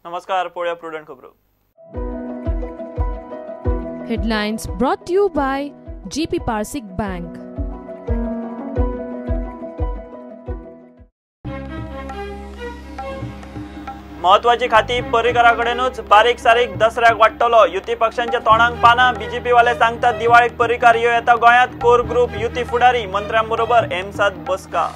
नमस्कार, पळया प्रुडंट खबरो. Headlines brought to you by GP Parsik Bank. महत्वाची खाती पर्रीकाराकडेनूच बारीक सारीक दसऱ्याक वाटतलो. युती पक्षांच्या तोंडाक पाना. बीजेपी वाले सांगतात दिवाळीक पर्रीकार यो येता गोंयांत. कोर ग्रुप युती फुडारी मंत्र्यांबरोबर एम्सात बसका.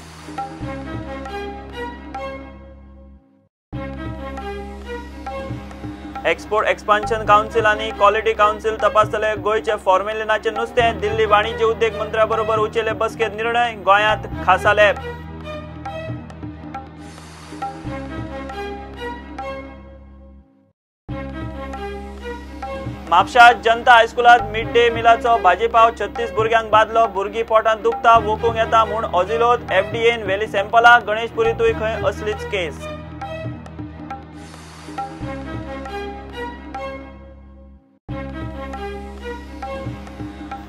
एक्सपोर्ट एक्सपान्शन काउन्सिल आणि क्वालिटी काउन्सिल तपासतले. गोयचे फॉर्मेलिनाचे नुस्तें. दिल्ली वाणिज्य उद्योग मंत्र्यांबरोबर उचेले बसकेत निर्णय. गोंयांत खासा लॅब. म्हापशा जनता हायस्कुलात मिड डे मिलाचो भाजीपाव 36 भुरग्यांक बादलो. भुरगीं पोटांत दुखता, वोकूंक येता म्हूण ऑझिलोत. एफडीएन व्हेली सॅम्पलां. गणेशपुरीतूय खंय असलीच केस.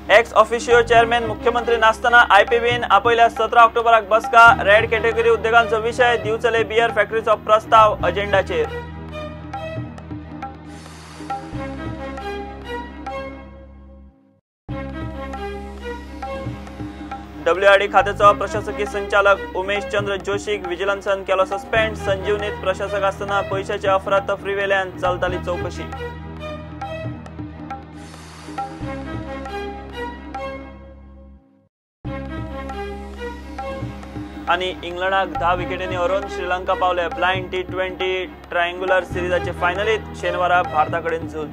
एक्स ऑफिशियो चेअरमॅन मुख्यमंत्री नासतना आयपीबीन आपयल्या 17 ऑक्टोबराक बसका. रेड कॅटेगरी उद्योगांचो विषय. दिवचले बियर फॅक्टरीचो प्रस्ताव अजेंडाचेर. WRD खात्याचो प्रशासकीय संचालक उमेश चंद्र जोशीक विजिलन्सान केलो सस्पेंड. संजीवनीत प्रशासक आसतना पैशाची अफरातफरी वेल्यान चलताली चौकशी. आणि इंग्लंडाक 10 विकेटींनी हरोवन श्रीलंका पावले. ब्लायंड T20 ट्रायंग्युलर सिरीजाचे फायनलीत शेनवारा भारताकडेन झूज.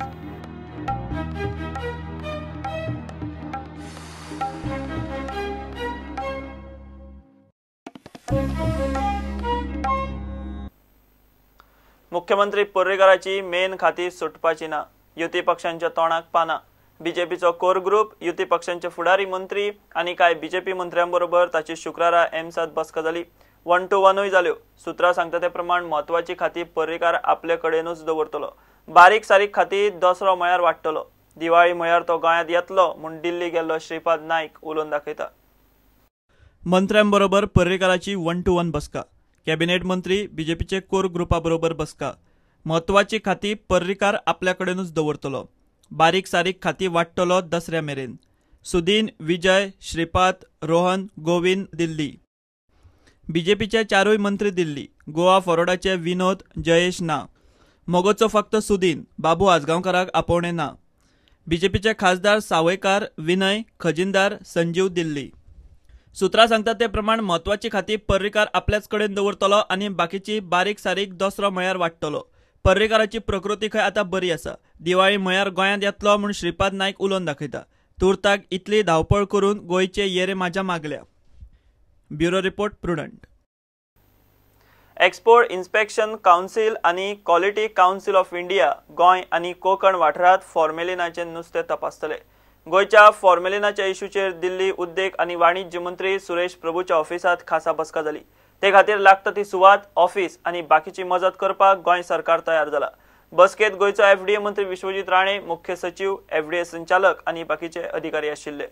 मुख्यमंत्री पर्रीकाराची मेन खाती सुटपाची ना. युती पक्षांच्या तोंडाक पाना. बीजेपीचो कोर ग्रुप, युती पक्षांचे फुडारी मंत्री आणि काय बीजेपी मंत्र्यांबरोबर ताची शुक्रारा एम्सात बसका जाली. 1-to-1 जाल्यो. सुत्रां सांगता ते प्रमाण महत्वाची खाती पर्रीकार आपले कडेनूच दवरतलो. बारीक सारीक खाती दसरो म्हळ्यार वाटतलो. दिवाळी म्हळ्यार तो गोंयांत येतलो म्हूण दिल्ली गेल्लो श्रीपाद नाईक उलोवन दाखयता. मंत्र्यांबरोबर पर्रीकाराची 1-to-1 बसका. कॅबिनेट मंत्री, बीजेपीचे कोर ग्रुपा बरोबर बसका. महत्वाची खाती पर्रीकार आपल्या कडेनूच दवरतलो. बारीक सारीक खाती वाटतलो दसऱ्या मेरेन. सुदीन, विजय, श्रीपाद, रोहन, गोविंद दिल्ली. बीजेपीचे 4 मंत्री दिल्ली. गोवा फॉरवर्डाचे विनोद, जयेश ना. मोगोचो फक्त सुदीन, बाबू आजगांवकाराक आपोवणे ना. बीजेपीचे खासदार सावयकार, विनय, खजिनदार, संजीव दिल्ली. सुत्रां सांगतात ते प्रमाण महत्वाची खाती पर्रीकार आपल्याच कडेन दवरतलो आणि बाकीची बारीक सारीक दसरो म्हळ्यार वाटतलो. पर्रीकाराची प्रकृती खंय आतां बरी आसा. दिवाळी म्हळ्यार गोंयांत येतलो म्हूण श्रीपाद नाईक उलोवन दाखयता. तुर्ताक इतली धांवपळ करून गोंयचे येरे माज्या मागल्या. Bureau report, prudent. Export inspection council आणि quality council of India Goa आणि कोकण वाठारांत फॉर्मेलिनाचे नुस्तें तपासतले. गोंयच्या फॉर्मेलिनाच्या इश्यूचेर दिल्ली उद्देग आणि वाणिज्य मंत्री सुरेश प्रभूच्या ऑफिसात खासा बसका जाली. ते खातीर लागता ती सुवात, ऑफिस आणि बाकीची मजत करपाक गोंय सरकार तयार जाला. बसकेत गोंयचो एफडीए मंत्री विश्वजीत राणे, मुख्य सचिव, एफडीए संचालक आणि बाकीचे अधिकारी आशिल्ले.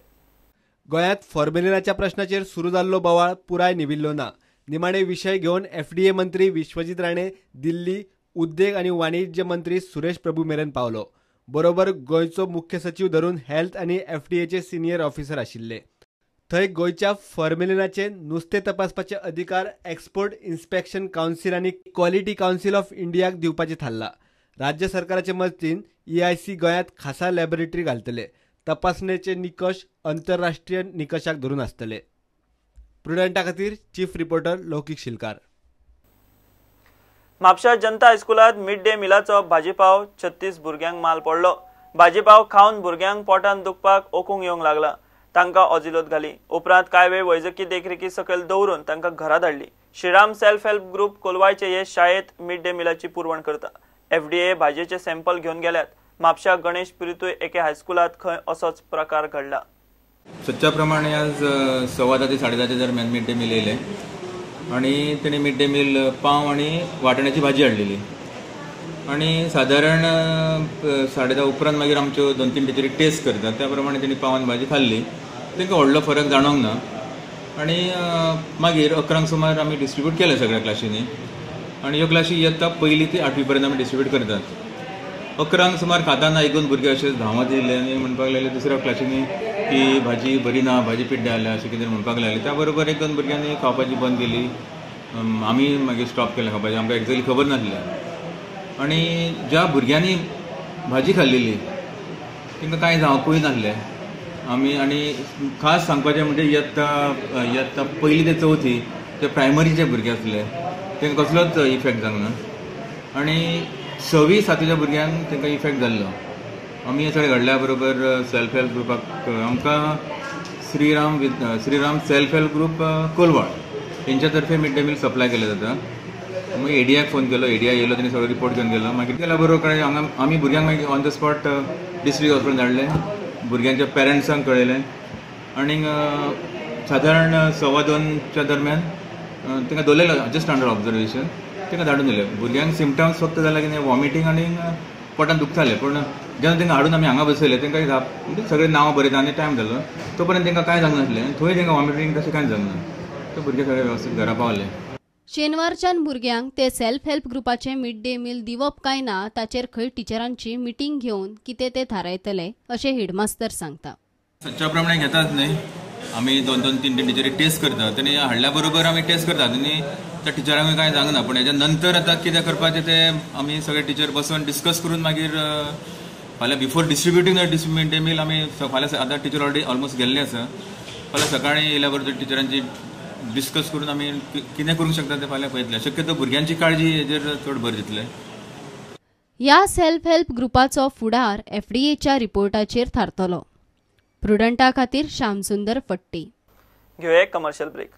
गोंयांत फॉर्मेलिनाच्या प्रश्नाचेर सुरू जाल्लो बोवाळ पुराय निविल्लो ना. निमाणे विशय घेवन एफडीए मंत्री विश्वजीत राणे दिल्ली उद्देग आणि वाणिज्य मंत्री सुरेश प्रभू मेरेन पावलो. बरोबर गोंयचो मुख्य सचिव धरून हेल्थ आणि एफडीएचे सिनियर ऑफिसर आशिल्ले. थंय गोंयच्या फॉर्मेलिनाचे नुस्तें तपासपाचे अधिकार एक्सपोर्ट इन्स्पेक्शन काउन्सिल आणि क्वालिटी काउन्सिल ऑफ इंडियाक दिवपाचे थारला. राज्य सरकाराचे मदतीन EIC गोंयांत खासा लॅबोरेटरी घालतले. तपासणेचे निकष आंतरराष्ट्रीय निकषाक धरून आसतले. प्रुडंटा खातीर चीफ रिपोर्टर लौकीक शिलकार. म्हापशा जनता हायस्कुलात मिड डे मिलाचो भाजीपाव 36 भुरग्यांक माल पडलो. भाजीपाव खावन भुरग्यांक पोटांत दुखपाक ओकूंक येवंक लागला. तांकां ऑझिलोत घाली. उपरांत कांय वेळ वैजकी देखरेखी सकयल दवरून तांकां घरा धाडली. श्रीराम सेल्फ हेल्प ग्रुप कोलवायचे हे शाळेत मिड डे मिलाची पुरवण करता. एफडीए भाजयेचे सॅम्पल घेवन गेल्यात. म्हापशा गणेशपुरीतूय एके हायस्कुलात खंय असोच प्रकार घडला. सच्च्या प्रमाणे आज 10:15 ते 10:30 दरम्यान मिड डे मील येयले आणि तेणी मिड डे मील पाव आणि वाटाण्याची भाजी हाडलेली आणि साधारण 10:30 उपरांत मागीर आमच्यो 2-3 टिचरी टेस्ट करतात. त्या प्रमाणे तेणी पाव आनी भाजी खाल्ली. तांकां व्हडलो फरक जाणवंक ना आणि मागीर 11 सुमार आमी डिस्ट्रिब्यूट केले सगळ्या क्लासींनी आणि ह्यो क्लासी इयत्ता 1 ते 8वी पर्यंत आमी डिस्ट्रिब्यूट करतात. 11 सुमार खाताना 1-2 भुरगे अशें धांवत येयले आनी म्हणपाक लागले दुसऱ्या क्लासीनी की भाजी बरी ना, भाजी पिड्डे जाल्या अशें कितें म्हणपाक लागले. त्या बरोबर 1-2 भुरग्यांनी खावपाची बंद केली. आमी मागीर स्टॉप केलें खावपाचें, आमकां एक्झॅक्टली खबर नासलें. आनी ज्या भुरग्यांनी भाजी खाल्लेली तांकां कांय जावंकूय नासलें. आनी खास सांगपाचें म्हणजे इयत्ता 1 ते 4थी जे प्रायमरीचे भुरगे आसले तांकां कसलोच इफेक्ट जावंक ना. आनी 6वी 7वीच्या भुरग्यांक तांकां इफेक्ट जाल्लो. आमी हे सगळें घडल्या बरोबर सेल्फ हेल्प ग्रुपाक आमकां श्रीराम सेल्फ हेल्प ग्रुप कोलवाड तेंच्या तर्फे मिड डे मील सप्लाय केलें जाता. मागीर एडीआक फोन केलो, एडीआय येयलो, तांणी सगळो रिपोर्ट घेवन गेलो. मागीर गेल्या बरोबर आमी भुरग्यांक मागीर on the spot district hospital धाडलें. भुरग्यांच्या पेरंट्सांक कळयलें आनी सादारण 1:15च्या दरम्यान तांकां दवरलेलो जस्ट अंडर ऑब्जर्वेशन. तांकां धाडून दिलें. भुरग्यांक सिमटम्स फक्त जाल्यार कितें वॉमिटींग आनी पोटान दुखतालें. पूण जेन्ना तांकां हाडून आमी हांगा बसयले तांकां सगळें नांव बरयता आनी टायम जालो तो पर्यंत तांकां कांय जावंक नासलें. थंय तांकां वॉमिटींग तशें कांय जावंक ना. ते भुरगे सगळे वेवस्थीत घरा पावले. शेनवारच्यान भुरग्यांक ते सेल्फ हेल्प ग्रुपाचे मिड डे मील दिवप काय ना ताचेर खंय टिचरांची मिटींग घेवन कितें ते थारायतले अशें हेडमास्तर सांगता. सच्च्या प्रमाणे घेतात न्ही. आमी 2-3 टिचरी टेस्ट करतात आनी हाडल्या बरोबर आमी टेस्ट करतात आनी त्या टिचरांकूय कांय जावंक ना. पूण हेच्या नंतर आतां कितें करपाचें ते आमी सगळे टिचर बसून डिस्कस करून मागीर फाल्यां before distributing the mid day meal आमी फाल्यां आतां टिचर ऑलरेडी ऑलमोस्ट गेल्ले आसा. फाल्यां सकाळीं येयल्या बरोबर टिचरांची डिस्कस करून आमी कितें करूंक शकता ते फाल्यां पळयतले. शक्यतो भुरग्यांची काळजी हेजेर चड भर दितले. ह्या सेल्फ हेल्प ग्रुपाचो फुडार एफडीएच्या रिपोर्टाचेर थारतलो. प्रुडंटा खातीर श्यामसुंदर फट्टी. घेऊया एक कमर्शियल ब्रेक.